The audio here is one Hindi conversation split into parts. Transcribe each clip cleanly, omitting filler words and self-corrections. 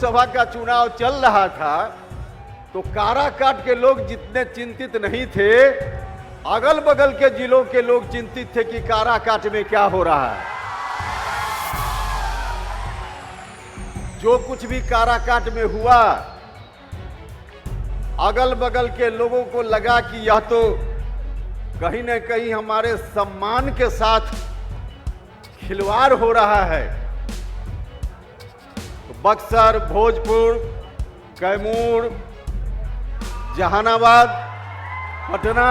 लोकसभा का चुनाव चल रहा था तो काराकाट के लोग जितने चिंतित नहीं थे, अगल बगल के जिलों के लोग चिंतित थे कि काराकाट में क्या हो रहा है। जो कुछ भी काराकाट में हुआ, अगल बगल के लोगों को लगा कि यह तो कहीं न कहीं हमारे सम्मान के साथ खिलवाड़ हो रहा है। तो बक्सर, भोजपुर, कैमूर, जहानाबाद, पटना,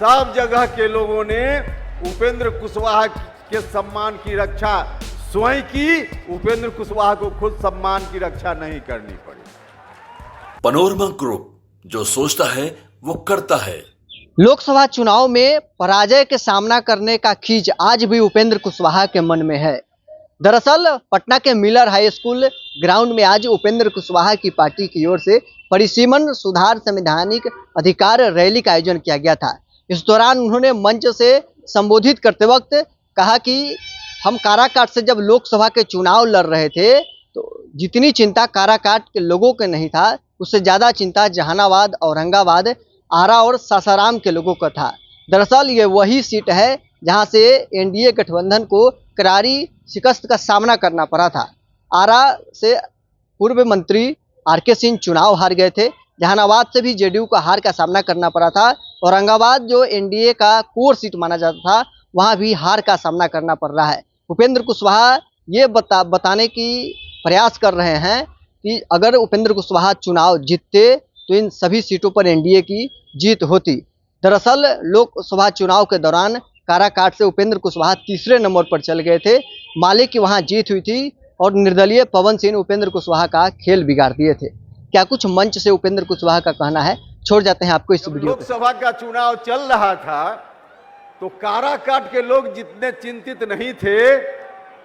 सब जगह के लोगों ने उपेंद्र कुशवाहा के सम्मान की रक्षा स्वयं की। उपेंद्र कुशवाहा को खुद सम्मान की रक्षा नहीं करनी पड़ी। पैनोरमा ग्रुप, जो सोचता है वो करता है। लोकसभा चुनाव में पराजय के सामना करने का खींच आज भी उपेंद्र कुशवाहा के मन में है। दरअसल पटना के मिलर हाई स्कूल ग्राउंड में आज उपेंद्र कुशवाहा की पार्टी की ओर से परिसीमन सुधार संवैधानिक अधिकार रैली का आयोजन किया गया था। इस दौरान उन्होंने मंच से संबोधित करते वक्त कहा कि हम काराकाट से जब लोकसभा के चुनाव लड़ रहे थे तो जितनी चिंता काराकाट के लोगों के नहीं था, उससे ज़्यादा चिंता जहानाबाद, औरंगाबाद, आरा और सासाराम के लोगों का था। दरअसल ये वही सीट है जहां से एनडीए गठबंधन को करारी शिकस्त का सामना करना पड़ा था। आरा से पूर्व मंत्री आरके सिंह चुनाव हार गए थे। जहानाबाद से भी जेडीयू का हार का सामना करना पड़ा था। औरंगाबाद जो एनडीए का कोर सीट माना जाता था, वहां भी हार का सामना करना पड़ रहा है। उपेंद्र कुशवाहा ये बताने की प्रयास कर रहे हैं कि अगर उपेंद्र कुशवाहा चुनाव जीतते तो इन सभी सीटों पर एनडीए की जीत होती। दरअसल लोकसभा चुनाव के दौरान काराकाट से उपेंद्र कुशवाहा तीसरे नंबर पर चल गए थे। माले की वहां जीत हुई थी और निर्दलीय पवन सिंह उपेंद्र कुशवाहा का खेल बिगाड़ दिए थे। क्या कुछ मंच से उपेंद्र कुशवाहा का कहना है, छोड़ जाते हैं आपको इस वीडियो। लोकसभा का चुनाव चल रहा था तो काराकाट के लोग जितने चिंतित नहीं थे,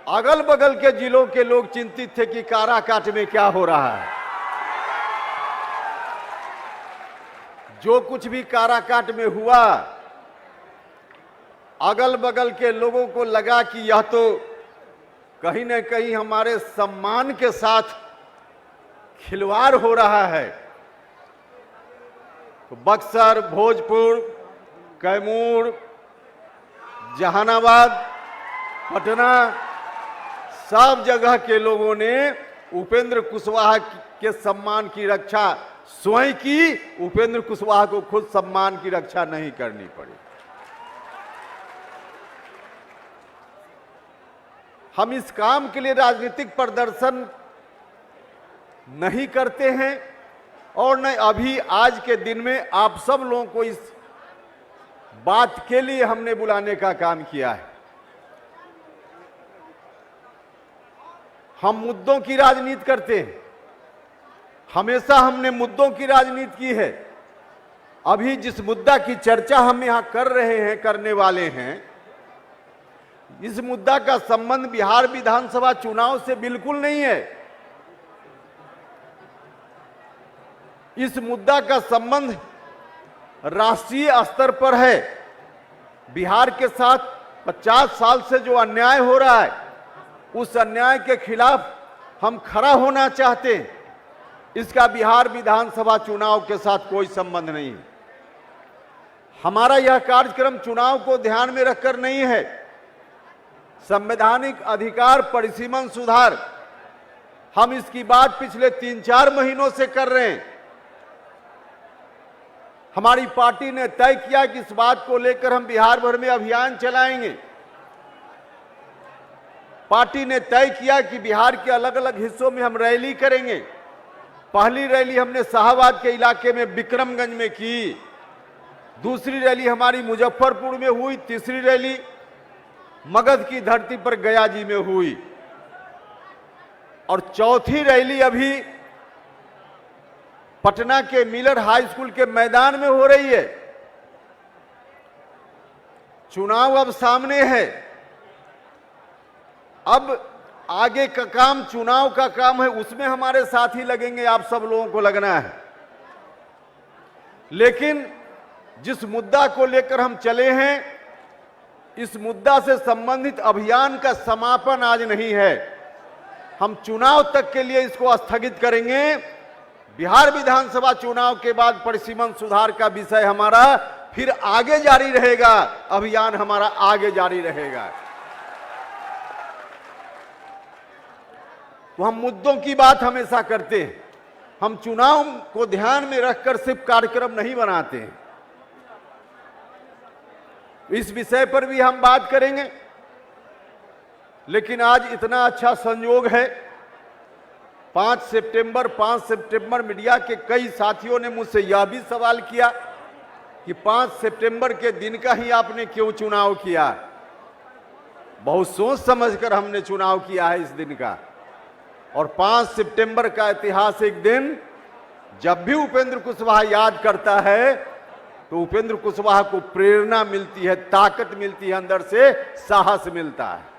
अगल बगल के जिलों के लोग चिंतित थे कि काराकाट में क्या हो रहा है। जो कुछ भी काराकाट में हुआ, अगल बगल के लोगों को लगा कि यह तो कहीं न कहीं हमारे सम्मान के साथ खिलवाड़ हो रहा है। तो बक्सर, भोजपुर, कैमूर, जहानाबाद, पटना, सब जगह के लोगों ने उपेंद्र कुशवाहा के सम्मान की रक्षा स्वयं की। उपेंद्र कुशवाहा को खुद सम्मान की रक्षा नहीं करनी पड़ी। हम इस काम के लिए राजनीतिक प्रदर्शन नहीं करते हैं और न अभी आज के दिन में आप सब लोगों को इस बात के लिए हमने बुलाने का काम किया है। हम मुद्दों की राजनीति करते हैं। हमेशा हमने मुद्दों की राजनीति की है। अभी जिस मुद्दा की चर्चा हम यहां कर रहे हैं, करने वाले हैं, इस मुद्दा का संबंध बिहार विधानसभा चुनाव से बिल्कुल नहीं है। इस मुद्दा का संबंध राष्ट्रीय स्तर पर है। बिहार के साथ 50 साल से जो अन्याय हो रहा है, उस अन्याय के खिलाफ हम खड़ा होना चाहते हैं। इसका बिहार विधानसभा चुनाव के साथ कोई संबंध नहीं है। हमारा यह कार्यक्रम चुनाव को ध्यान में रखकर नहीं है। संवैधानिक अधिकार परिसीमन सुधार, हम इसकी बात पिछले 3-4 महीनों से कर रहे हैं। हमारी पार्टी ने तय किया कि इस बात को लेकर हम बिहार भर में अभियान चलाएंगे। पार्टी ने तय किया कि बिहार के अलग अलग हिस्सों में हम रैली करेंगे। पहली रैली हमने शाहबाद के इलाके में विक्रमगंज में की, दूसरी रैली हमारी मुजफ्फरपुर में हुई, तीसरी रैली मगध की धरती पर गया जी में हुई और चौथी रैली अभी पटना के मिलर हाई स्कूल के मैदान में हो रही है। चुनाव अब सामने है। अब आगे का काम चुनाव का काम है, उसमें हमारे साथी लगेंगे, आप सब लोगों को लगना है। लेकिन जिस मुद्दा को लेकर हम चले हैं, इस मुद्दा से संबंधित अभियान का समापन आज नहीं है। हम चुनाव तक के लिए इसको स्थगित करेंगे। बिहार विधानसभा चुनाव के बाद परिसीमन सुधार का विषय हमारा फिर आगे जारी रहेगा, अभियान हमारा आगे जारी रहेगा। तो हम मुद्दों की बात हमेशा करते हैं, हम चुनाव को ध्यान में रखकर सिर्फ कार्यक्रम नहीं बनाते हैं। इस विषय पर भी हम बात करेंगे। लेकिन आज इतना अच्छा संयोग है, 5 सितंबर मीडिया के कई साथियों ने मुझसे यह भी सवाल किया कि 5 सितंबर के दिन का ही आपने क्यों चुनाव किया। बहुत सोच समझकर हमने चुनाव किया है इस दिन का। और 5 सितंबर का ऐतिहासिक दिन जब भी उपेंद्र कुशवाहा याद करता है तो उपेंद्र कुशवाहा को प्रेरणा मिलती है, ताकत मिलती है, अंदर से साहस मिलता है।